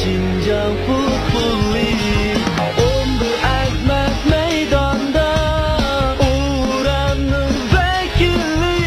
Şinjan futbol ligi Omdu Azmat meydanda Uğranın vekili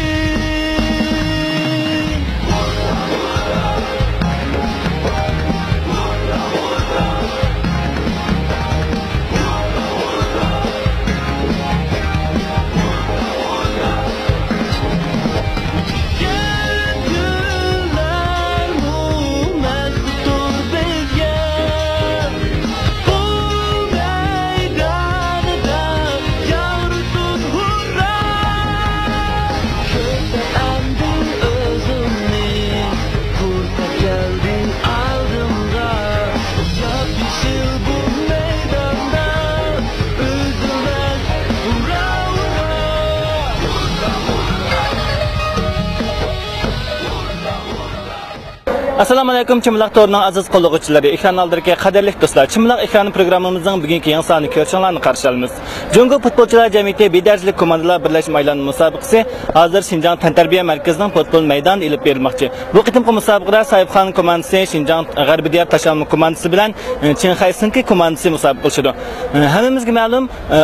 Assalamu alaykum Chimliq to'rining aziz qo'llovchilari, ekran oldidagi qadrli do'stlar. Chimliq ekrani programmamizning bugungi yangi sonini ko'rishinglarni qarshi olamiz. Jungo futbolchilar jamiyati bedarjilik komandalar birlashma aylanma musobaqasi hozir Xinjiang tantarbiya markazining futbol maydonida ilib berilmoqchi. Bu qitimqi musobaqada Sayibxon komandasi Xinjiang G'arbiy diyar tashammum komandasi bilan Qinghai Sinki komandasi musobaqa qilishdi. Hammamizga ma'lum,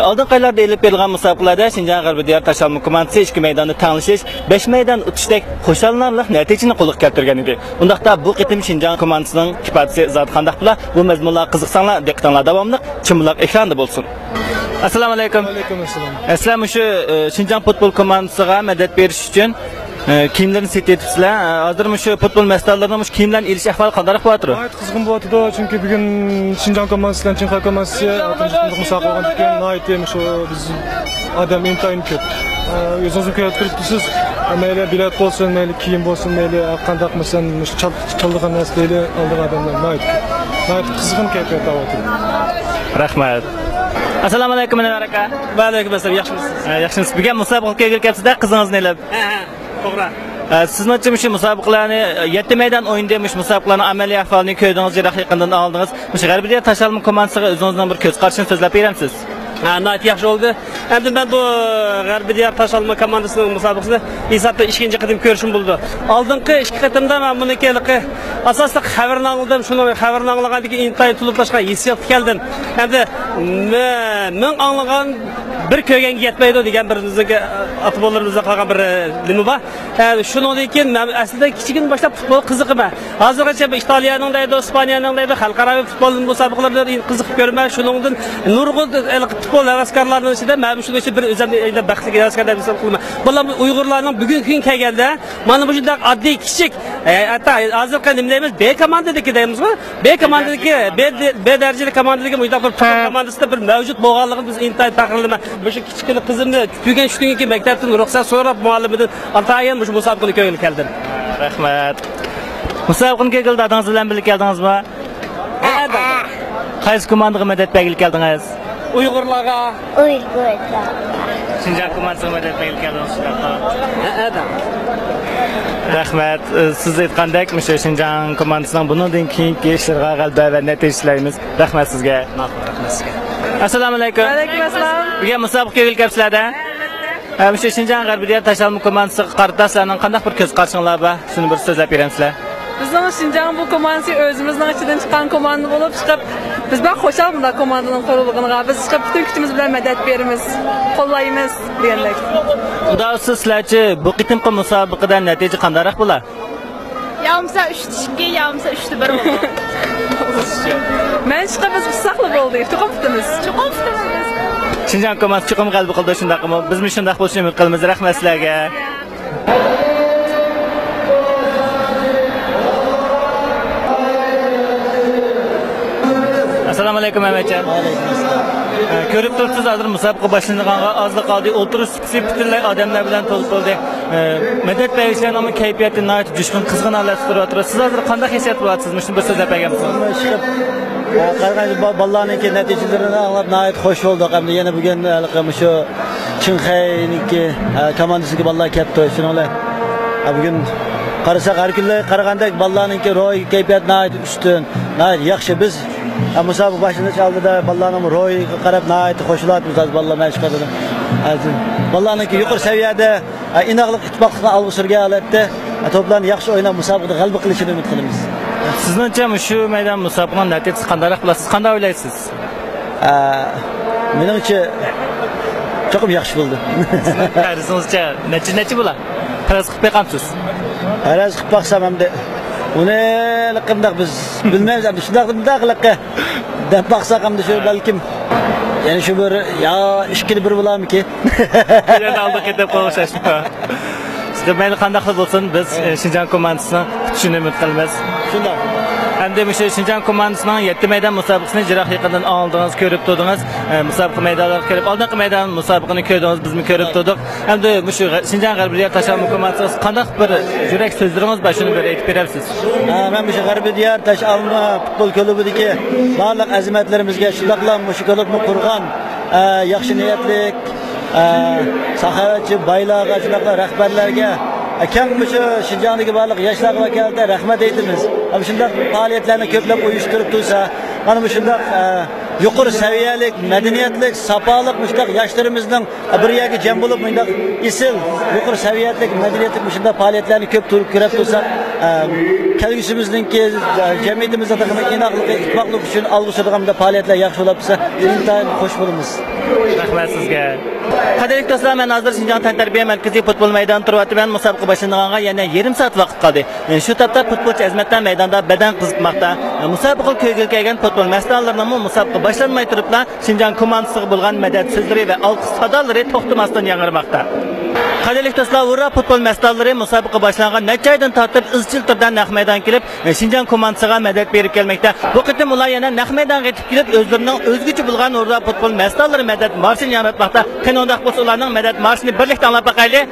oldingi oylarda ilib berilgan musobaqalarda Xinjiang G'arbiy diyar tashammum komandasi ikki maydonda tanglashish, 5 maydon o'tishdek xo'shallanarli natijani qo'lga keltirgan edi. Undaqda bu qitim Xinjiang komandasining kifayatsi zot qandaq bilan bu mazmunlar qiziqsanglar, diqqatinglar davomli Chimliq ekranda bo'lsin. Assalomu alaykum. Alaykum assalom. Assalom, shu Xinjiang futbol komandasiga madad berish uchun kiyimlarni setyapsizlar. Hozir shu futbol masalalarida kiyimlarni elish ahvoli qanday bo'lyapti? Gayet qizg'in bo'lyapti, chunki bugun Xinjiang komandasi bilan Qinghai komandasi musobaqa qilgan ekan. Naytmi shu biz odam intayin ko'p. O'zingiz ko'rib turibsiz. Mayli bilet bo'lsin, mayli kiyim bo'lsin, mayli qandaq bo'lsin, chaldigan narsalarni oldiga odamlar nayt qizg'in kayfiyat bo'lyapti. Rahmat. Assalomu alaykum aka. Va alaykum assalom. Yaxshimisiz? Yaxshimisiz. Bugun musobaqaga kelibsizda, qizingizni elab. To'g'ri. Sizning shu musobaqalarni 7 maydon o'yindamish musobaqalarning amaliy ahvolini ko'rdingiz, yaqindan oldingiz. Shu G'arbiy tashalma komandasiga o'zingizning bir ko'z qarashini so'zlab beramiz. Nayt yaxshi oldu. Endi men bu G'arbiy diyar tashalma komandasining musobaqasini hisobda ikkinchi qitim ko'rishim bo'ldi. Oldingi ikki qitimda men buni kelqi asosda xabarni oldim. Shuni xabarni olgandan keyin intayin tulibtashga hissiyat keldim. Endi men anglagan bir ko'rganga yetmaydi degan birimizga futbolchilarimizga qolgan bir nima bor. Shundan keyin men aslida kichigin boshlab futbol qiziqman. Hozirgacha Italiyaning deydi, Ispaniyaning deydi, xalqaro futbol musobaqalarida qiziqib ko'raman. Shuningdan nurg'un futbol havaskorlarining ichida men shuni uchun bir o'zimni baxtli havaskor deb hisoblayman. Bular Uyg'urlarning bugungi kun kelganda mana bu shunday oddiy kichik hatta hozirgi nima deymiz? B komandadagi deymizmi? B komandadagi B darajali komandadagi mujdaq bir komandasida bir mavjud bo'lganligini biz intayin taqdirlayman. Bu shu kichkina qizimni tugagan shundan keyin maktabdan ruxsat so'rab muallimidan atayin shu musobaqani ko'ngil keldim. Rahmat. Musobaqani keldi, adingiz bilan birga keldingizmi? Qaysi komandaga madad bergil keldingiz? Uyg'urlarga. Xinjiang komandasiga madad bergil keldingiz. Rahmat. Siz aytgandek, o'sha Xinjiang komandasining bundan keyingi ishlarga g'alaba va natija tilaymiz. Rahmat sizga. Rahmat sizga. Assalomu alaykum. Alaykum assalom. Bugun musobaqaga kelibsizlar-da? O'sha Xinjiang G'arbiy diyar tashalma komandasiga qarata sizlarning qanday bir ko'z qarashinglar bor? Shuni bir so'zlab beramsizlar. Bizning Xinjiang bu komandasi o'zimizning ichidan chiqqan komanda bo'lib chiqib, biz bilan xo'shal bunday komandaning qurilganiga biz chiqib butun kuchimiz bilan madad beramiz, qo'llaymiz degandek. Xudo sizlarchi bu qitimqi musobaqada natija qanday bo'lar? Yarımsa 3-2, yarımsa 3-1 oldu. Men chiqib biz saqli bo'ldik, chiqibdimiz. Xinjiang komandasi chiqim g'alaba qildi shundaqmi? Biz shundaq bo'lishini umid qilamiz. Rahmat sizlarga. Assalomu alaykum Ahmetjon. Ko'rib turibsiz, hozir musobaqa boshlanganiga ozliq qoldi. O'tirish butunlay odamlar bilan to'lib bo'ldi. Madad berishlarning kayfiyati nihoyat jushqin, qizg'in holatda turibdi. Siz hozir qanday hissiyat qilyapsiz? Shuni bir so'zlab berganmisiz? Qarag'ay bolalarniki natijalarini anglab nihoyat xush bo'ldik. Hamda yana bugun shu Qinghai'niki komandasiga bolalar kelibdi. Shuninglar bugun qarasak har kunlar qaragandek bolalarniki ro'y kayfiyat nihoyat ustun. Nihoyat yaxshi. Biz musobaqa boshlanish oldida bolalarning ro'yiga qarab nihoyat qo'shilyapmiz. Bolalar mana shu qadar. Bolalarniki yuqori saviyada inoqlik ittifoqni alg'ishirga holatda to'plarni yaxshi o'ynab musobaqada g'alaba qilishini umid qilamiz. Sizningcha shu maydon musobaqaning natijasi qanday bo'ladi? Siz qanday o'ylaysiz? Menimcha cho'qim yaxshi bo'ldi. Sizingcha necha bo'ladi? Faraz qilib beqamsiz. Faraz qilib baqsam hamda uni liqimda biz bilmaymiz hamda shundaqliqqa deb baqsaq hamda shu balkim yani shu bir yo 2-1 bo'larmiki? Yana oldi ketib qo'yishasiz. Sizga mayli qanday qilib bo'lsin biz Shinjon komandasini kutishini umid qilamiz. Shunday. Endi o'sha Shinjon komandasining 7 maydon musobaqasini jiroq yaqindan oldingiz, ko'rib turdingiz. Musobaqa maydonlariga kelib, oldingi maydon musobaqani ko'rdingiz, bizmi ko'rib turdik. Endi shu Shinjon G'arbiyat Tashavvur komandasi qanday bir yurak so'zlaringiz bor, shuni bir aytib berasiz. Men shu G'arbiyat Tashavvur futbol klubidagi barliq azimatlarimizga shundaqla shu klubni qurgan yaxshi niyatlik saxovatchi baylarga, shunaqa rahbarlarga kam shu Shinjondagi barliq yoshlar vakolatida rahmat aytamiz. Ana shunday faoliyatlarni ko'plab uyushtirib tursa, mana shunday yuqori saviyalik, madaniyatlik, sapoliq mushtaq yoshlarimizning bir yerga jam bo'lib, bunday isil, yuqori saviyatlik, madaniyatlik shunday faoliyatlarni ko'p ko'rib tursak, kelgusimizningki jamiyatimizda inoqlik, ittifoqlik uchun alg'ishadigan faoliyatlar yaxshi bo'lib tursa, intayin xush bo'lamiz. Rahmat sizga. Qadrli do'stlar, men hozir Shinjon tantarbiya markaziy futbol maydonida turibman. Musobaqa boshlanganiga yana yarim soat vaqt qoldi. Shu topda futbolchi Azmatdan maydonda badan qizitmoqda. Musobaqa ko'yga kelgan futbol mas'ullarining musobaqa boshlanmay turibla Shinjon komandasiga bo'lgan madad so'zlari va olqish sadolari to'xtamasdan yangrimoqda. Qadrli do'stlar, ura futbol mas'ullari musobaqa boshlangan necha oydan tortib izchil turda naq maydon kelib, Shinjon komandasiga madad berib kelmoqda. Bu qitim ular yana naq maydonga yetib kelib, o'zlarining o'zgacha bo'lgan ura futbol mas'ullari madad marshini yaratmoqda. Qanday bo'lsa ularning madad marshini birlikda anglab boqaylik.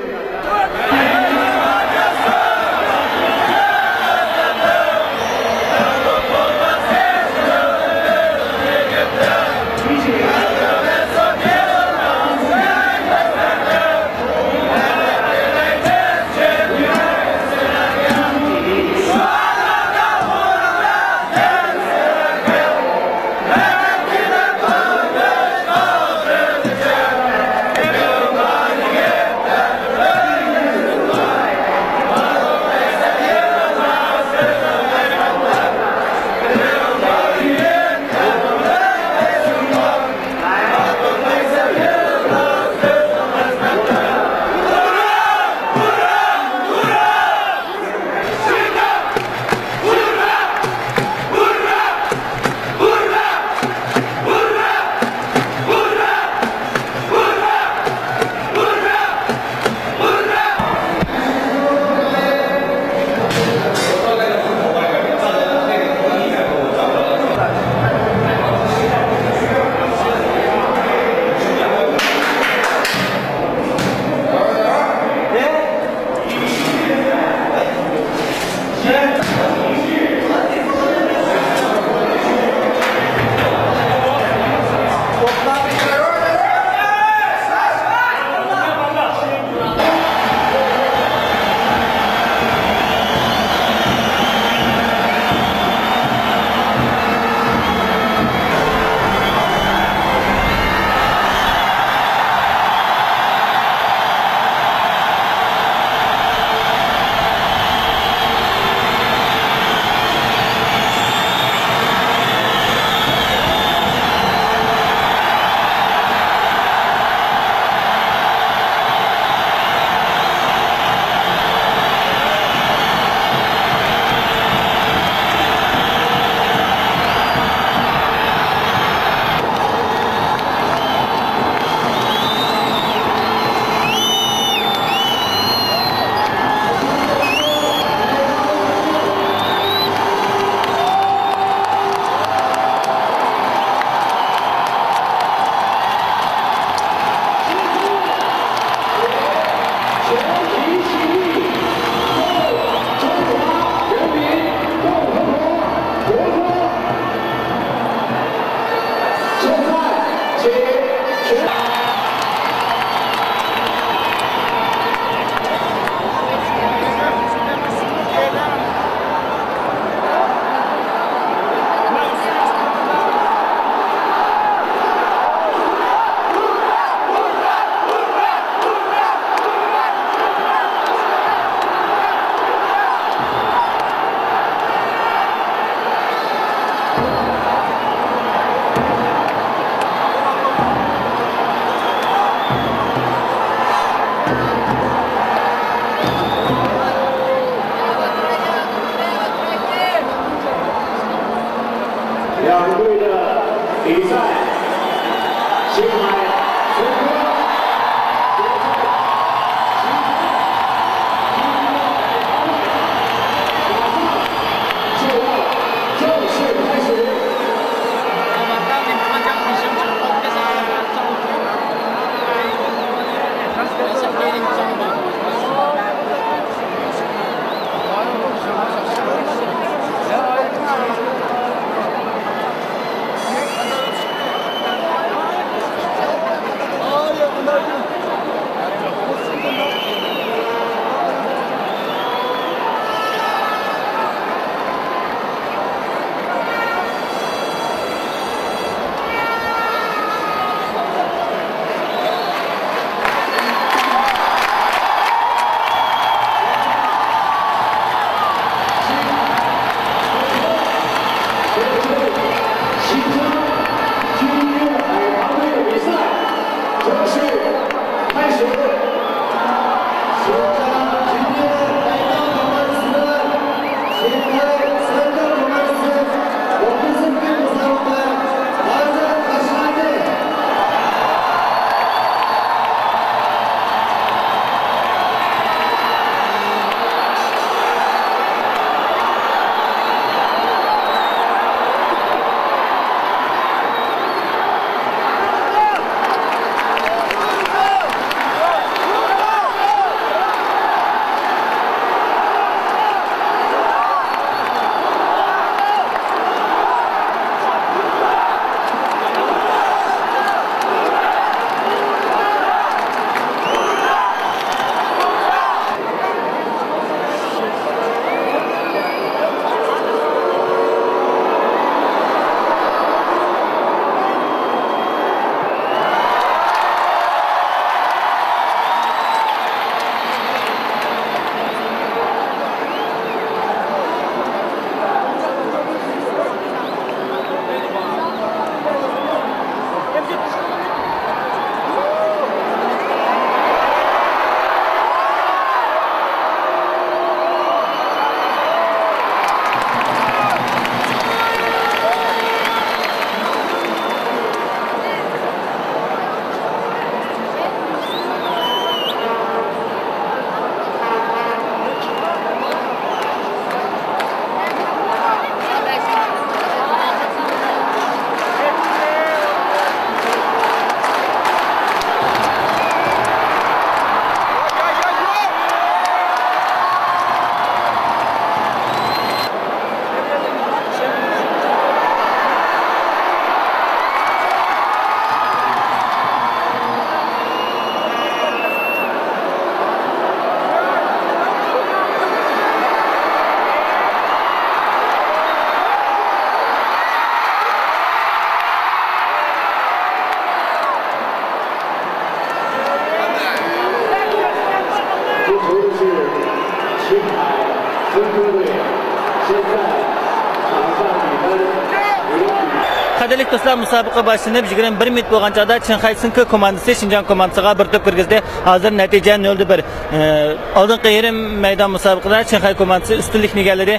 两队的比赛，青海春哥。 Qadrli do'stlar, musobaqa boshlanib 21 minut bo'lgan chog'da Qinghai Sinki komandasi Xinjiang komandasiga bir to'p kirgizdi. Hozir natija 0-1. Oldingi yarim maydon musobaqada Qinghai komandasi ustunlikni egalladi.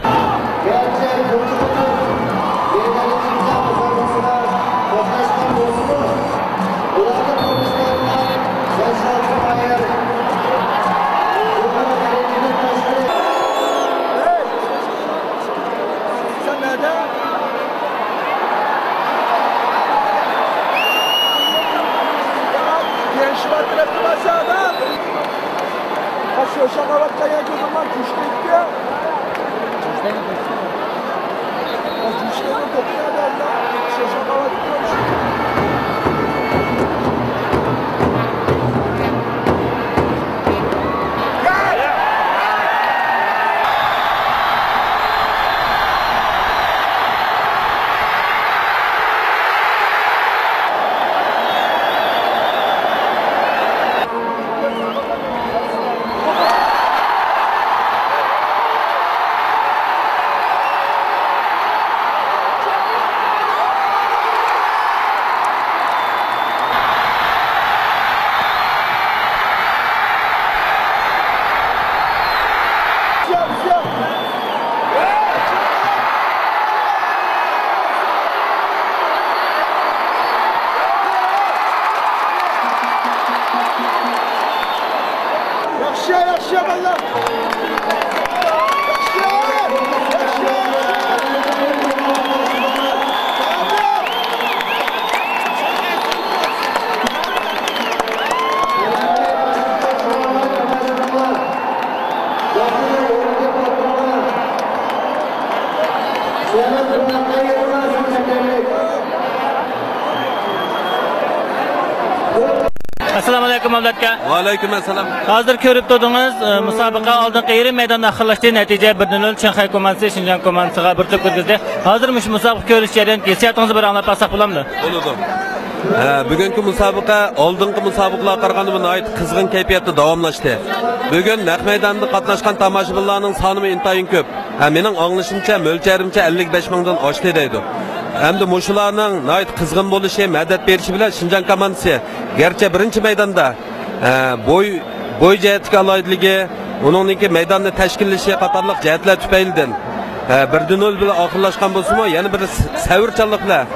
Assalomu alaykum avlodga. Va alaykum assalom. Hozir ko'rib turdingiz, musobaqa oldingi yarim maydonda oxirlashdi. Natija 1-0 Shanxay komandasi Shinjon komandasiga bir to'p kirgizdi. Hozir mush musobaqa ko'rish jarayoni hissiyotingizni bir anglab olsak bo'ladimi? Bo'ladi. Bugungi musobaqa oldingi musobaqalarga qaraganda nihoyat qizg'in kayfiyatda davomlashdi. Bugun naq maydonda qatnashgan tomoshabinlarning soni intayin ko'p. Mening anglashimcha, mo'lcharimcha 55 mingdan oshdi deydi. Hamda mushularning nihoyat qizg'in bo'lishi, madad berishi bilan Shinjon komandasi garchi birinchi maydonda bo'y jihatga aloyidligi, uningki maydonni tashkillashi qatorliq jihatlar tufaylidan 1-0 bilan oxirlashgan bo'lsa-mu, yana bir savrchanlik bilan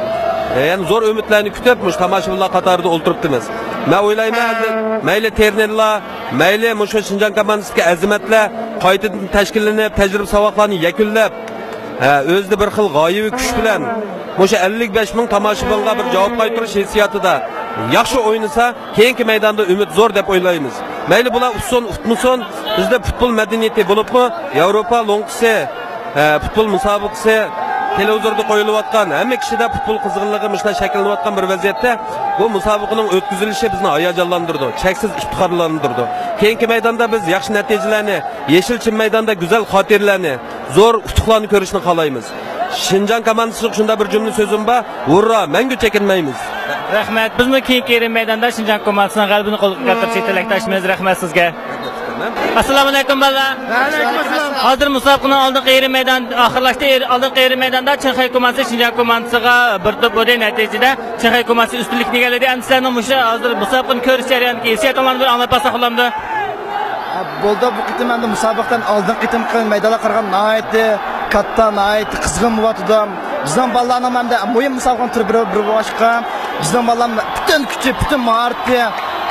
yani zo'r umidlarni kutib, mush tomoshabinlar qatorida o'ltiribmiz. Men o'ylayman, mayli ternerlar, mayli mush Shinjon komandasiga azimatlar qaytadan tashkillanib, tajriba saboqlarni yakunlab, o'zida bir xil g'oyaviy kuch bilan mush 55 ming tomoshabinga bir javob qaytarish hissiyotida yaxshi o'ynasa, keyingi maydonda umid zo'r deb o'ylaymiz. Mayli bular utmusun, bizda futbol madaniyati bo'libmi, Yevropa longisi, futbol musobaqasi televizorda qo'yilayotgan, hamma kishida futbol qizg'inligi mushlar shakllanayotgan bir vaziyatda bu musobaqaning o'tkazilishi bizni hayajonlantirdi, cheksiz iftiqorlantirdi. Keyingi maydonda biz yaxshi natijalarni, Yeshilchin maydonda go'zal xotirlarni, zo'r utuqlarni ko'rishni xohlaymiz. Shinjon komandasi shunda bir jumla so'zim bor, hurra, mengu chekinmaymiz. Rahmat. Bizmi keyingi yarim maydonda Shinjon komandasining g'alabini qo'lga keltirishga tilakdoshimiz. Rahmat sizga. Assalomu alaykum balla. Va alaykum assalom. Hozir musobaqaning oldingi yarim maydon oxirlashdi. Oldingi yarim maydonda Shanxay komandasi Shinjon komandasiga bir to'p o'yin natijada Shanxay komandasi ustunlikni egalladi. Endi sizlarning musha hozir musobaqani ko'rish jarayoniga hissiyotingizni anglab olsak bo'ladimi? Bo'ldi bu qitim endi musobaqadan oldin qitim maydonga qarag'an nihoyatda katta, nihoyatda qizg'in bo'lardi. Bizning bolalarning hamda muhim musobaqani turi bir boshqa. Bizning bolalar butun kuchi, butun maharati,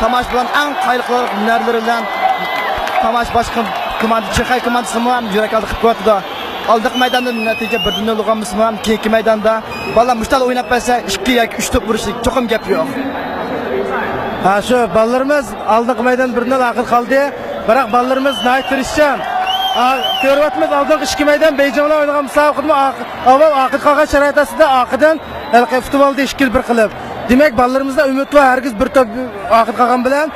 tomosha bilan eng qayliqli hunarlari bilan tomosha boshqa komanda Shanxay komandasi ham yurak oldi qilib qo'ydi. Oldingi maydonda natija 1-0 bo'lganmiz ham, keyingi maydonda bolalar mushtal o'ynab bersa 2 yoki 3 to'p urishlik cho'qim gap yo'q. Shu bolalarimiz oldingi maydon 1-0 oxir qoldi. Biroq bolalarimiz nihoyat tirishchan. Ko'ryapmiz oldingi 2 maydon Beyjonda o'ynagan musobaqani avval oxir qolgan sharoit ostida oqidan futbolda 2-1 qilib. Demak, bolalarımızda umid va hargiz bir to'p oxir qolgan bilan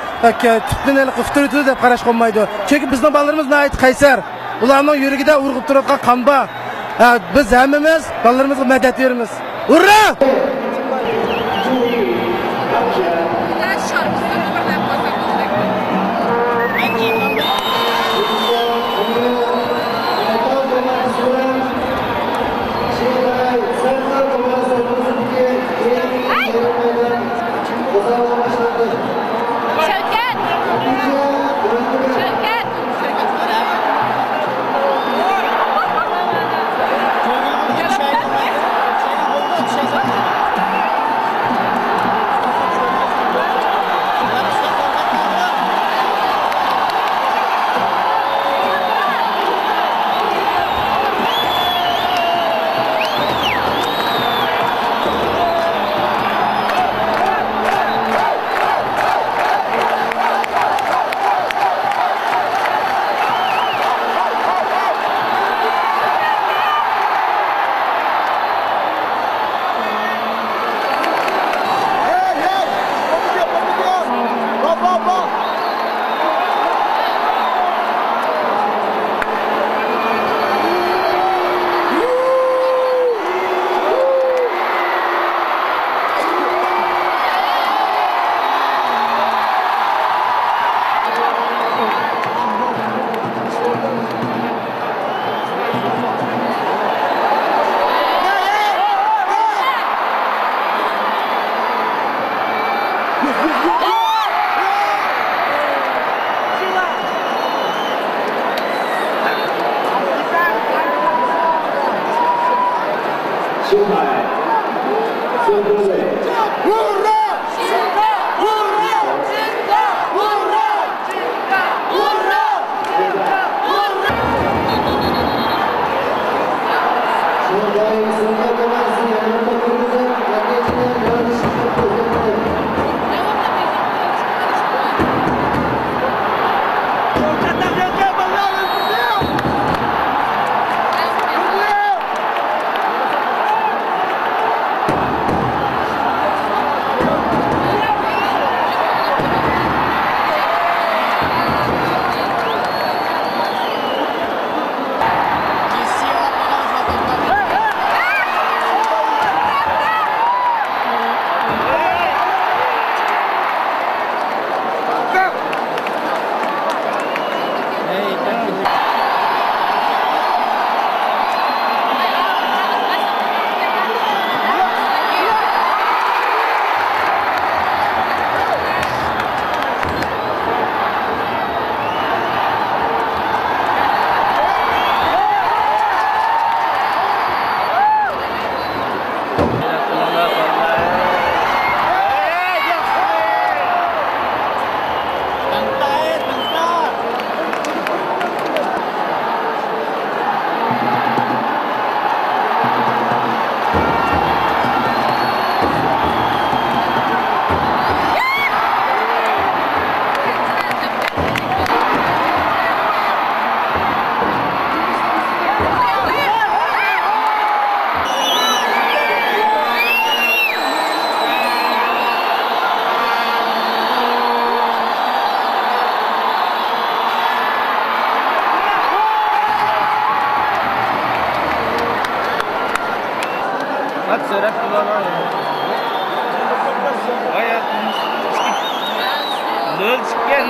tutni qiftirdi deb qarash qolmaydi. Chunki bizning bolalarimiz nihoyat qaysar. Ularning yuragida urg'ib turadigan qon bor. Biz hammamiz bolalarimizga madad beramiz. Hurra! Hadi söyle. Nol çıkıyor.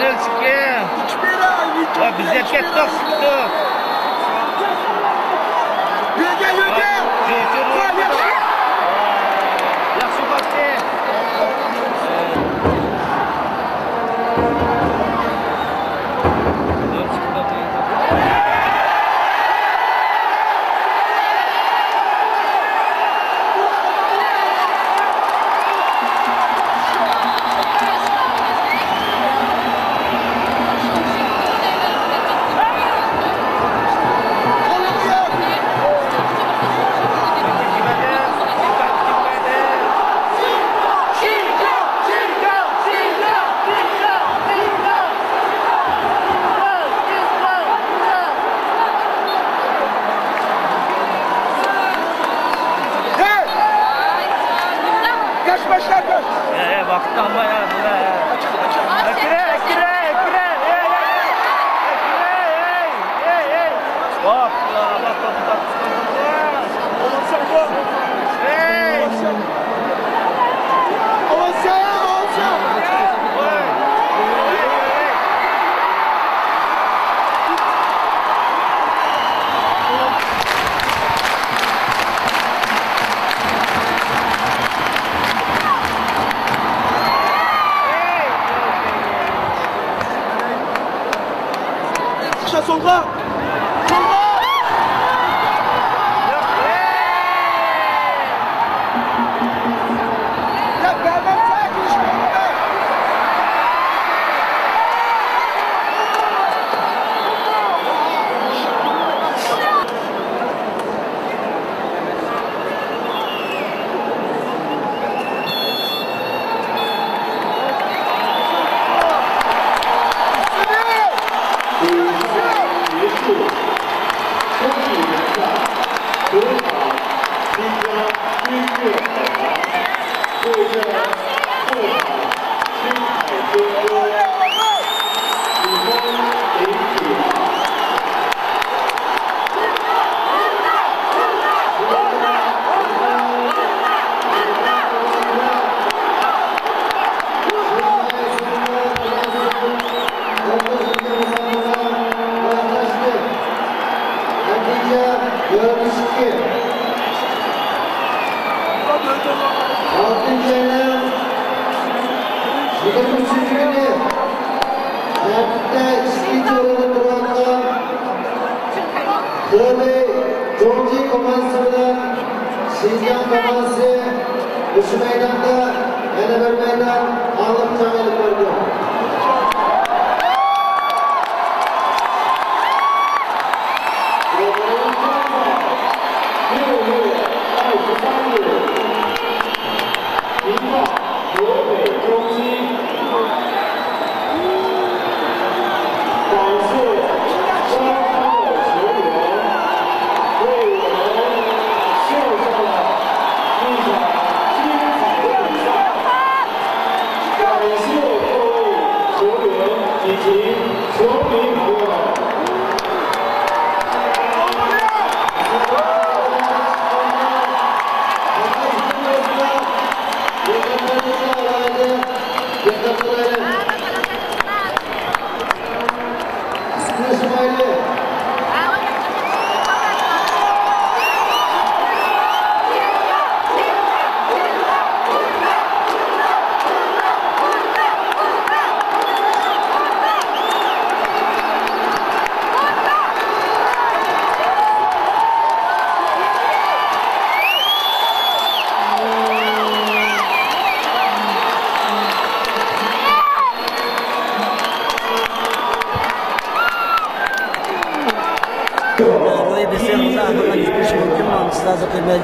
Biz hep kettik. Yaxşı baktı. Vakti ama ya. Bak. Solga!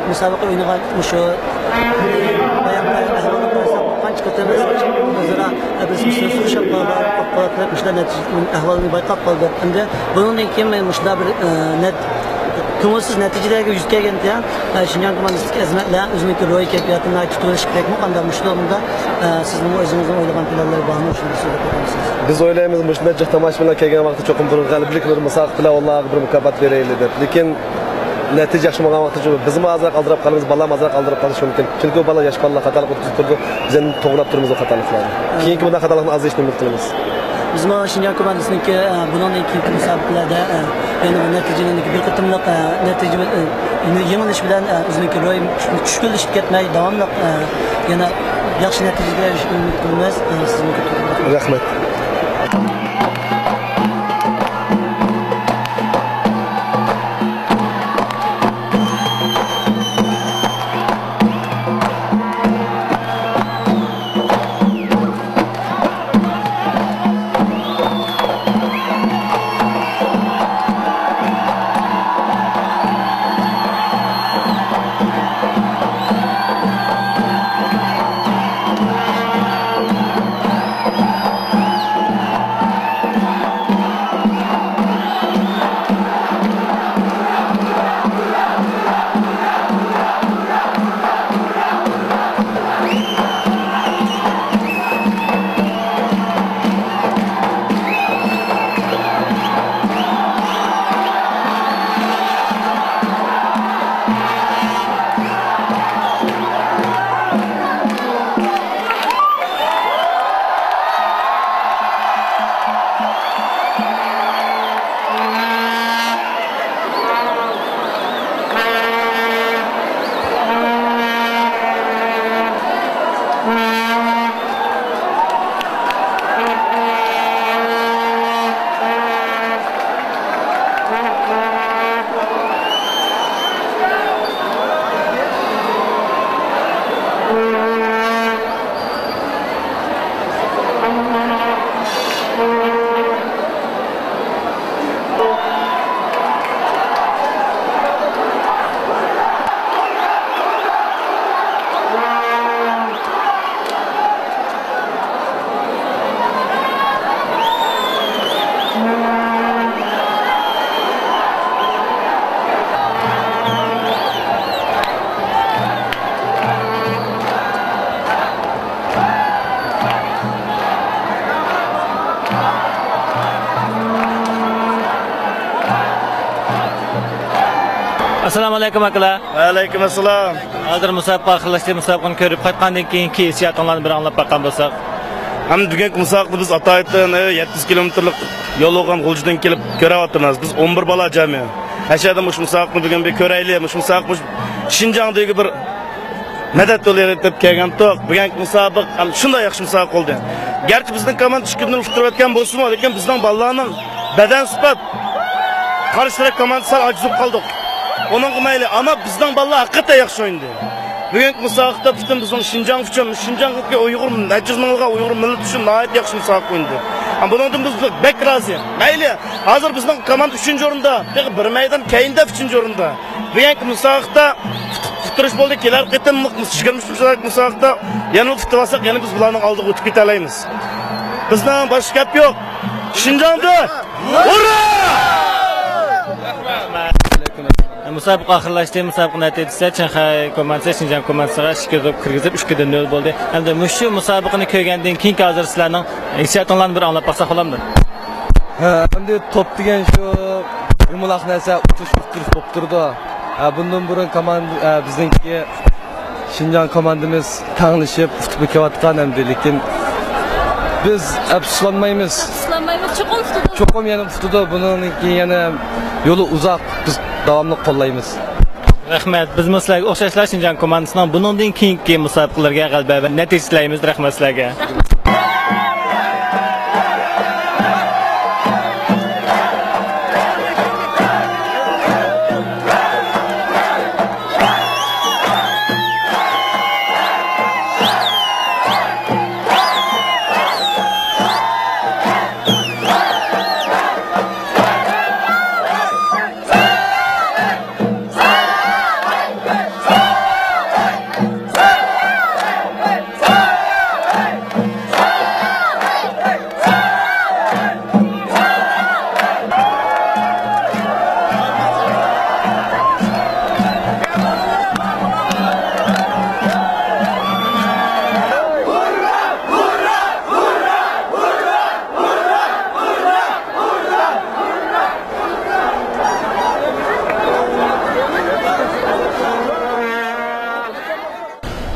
Müsabaka oynagan şu qancha biz so'rashib qolgan ahvolini bayqab qoldik. Endi bundan keyin men shunda bir ko'ngilsiz natijalarga yuz kelganda Shinjon komandasiga xizmatlar o'zining ro'y kayfiyatini tutilish kerakmi? Qanday mushtlog'ida sizning o'zingizning o'ylagan planlar bormi? Shuni so'rab qo'yamiz. Biz o'ylaymiz mushunda tomosha bilan kelgan vaqtda cho'qim bir g'aliblik bir musobaqa bilan Allohga bir mukofot beraylik deb. Lekin natija yaxshi bo'lgan vaqtda bizni azroq qoldirib qolamiz, balalarni azroq qoldirib qolishi mumkin. Chunki bu bala yosh balalar xatolik o'tkazib turdi. Biz endi to'g'rilab turamiz o xatoliklarni. Keyingi bunday xatoliklarni azayishni umid qilamiz. Biz mana Şinjan komandasiniki bundan keyingi musobaqalarda yana bu natijalarni bir qitimliq natija yengilish bilan o'ziniki ro'yim tushkunlashib ketmay davomli yana yaxshi natijaga erishishni umid qilamiz. Sizniki rahmat. Assalomu alaykum akalar. Va alaykum assalom. Hozir musobaqa oxirlashdi, musobaqani ko'rib qaytgandan keyingi hissiyotlarni bir anglab baqqan bo'lsak. Ham bugungi musobaqani biz Atoydan 700 kilometrlik yo'l olgan G'uljidan kelib ko'ryapmiz. Biz 11 bola jami. Hashada mush musobaqani bugun bir ko'raylik. Mush musobaqa Shinjongdagi bir madad yo'lga deb kelgan-tok. Bugungi musobaqa ham shunday yaxshi musobaqa bo'ldi. Garchi bizning komanda 2 kundan ushtirib o'tgan bo'lsa-mu, lekin bizning bolalarning badan sifat qarshi komandasi ojiz bo'lib qoldik. Onun mayli ama bizden balla hakikaten yaxşı oynadı. Bugün müsabaqada bütün bizim Şinjan'daki Uygur Necizmanlığa Uygur millet için nayet yaxşı müsabaq oynadı. Ama bundan biz bek razı. Mayli hazır bizden komanda 3. orunda, bir meydan keyinde 3. orunda. Bugün müsabaqada futurish bo'ldi. Kelar qitim çıkırmış müsabaqada yanıl futvasak yani biz bularning oldiga o'tib keta olamiz. Bizdan boshqa gap yo'q. Şinjan'da ura! Musobaqa oxirlashdi. Musobaqa natijasi Shanxay komandasi Shinjan komandasiga 2-0 kirgizib 3-0 bo'ldi. Endi shu musobaqani ko'rgandan keyin hozir sizlarning hissiyotlaringizni bir anglab bersak bo'ladimi? Endi top degan shu yumaloq narsa uchish bo'lib turdi. Bundan burun komanda bizningki Shinjan komandamiz tanglashib futbol qilayotgan endi, lekin biz afsuslanmaymiz. Cho'qim yana futdi. Buningki yana yo'li uzoq. Biz davomli qo'llaymiz. Rahmat. Biz sizlarga o'xshashlar Shinjan komandasining bundan keyingi musobaqalarga g'alaba va natija tilaymiz. Rahmat sizlarga.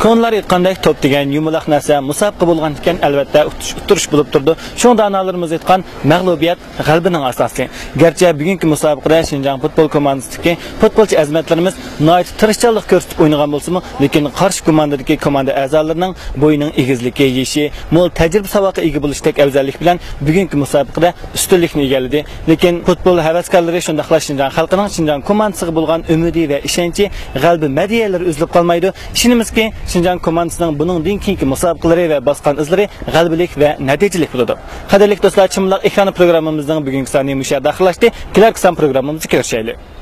Konular aytgandek top degan yumaloq narsa musobaqa bo'lgan ekan, albatta uttirish bo'lib turdi. Shunda analarimiz aytgan mag'lubiyat g'albining asosi. Garchi bugungi musobaqada Shinjang futbol komandasidagi futbolchi azmatlarimiz nihoyat tirishchilik ko'rsatib o'ynagan bo'lsa-mu, lekin qarshi komandadagi komanda a'zolarining bo'yining egizligi, yeshi, mo'l tajriba saboqqa ega bo'lishdek afzallik bilan bugungi musobaqada ustunlikni egalladi. Lekin futbol havaskorlari shundaqla Shinjang xalqining Shinjang komandasiga bo'lgan umidi va ishonchi g'albi madiyalari uzilib qolmaydi. Ishonimizki, Shinjang komandasining buningdan keyingi musobaqalari va bosgan izlari g'albilik va natijalik bo'ladi. Qadrli do'stlar, Chimliq ekrani programmamizning bugungi soni musha daxlashdi. Kelar qisam programmamizga kirishaylik.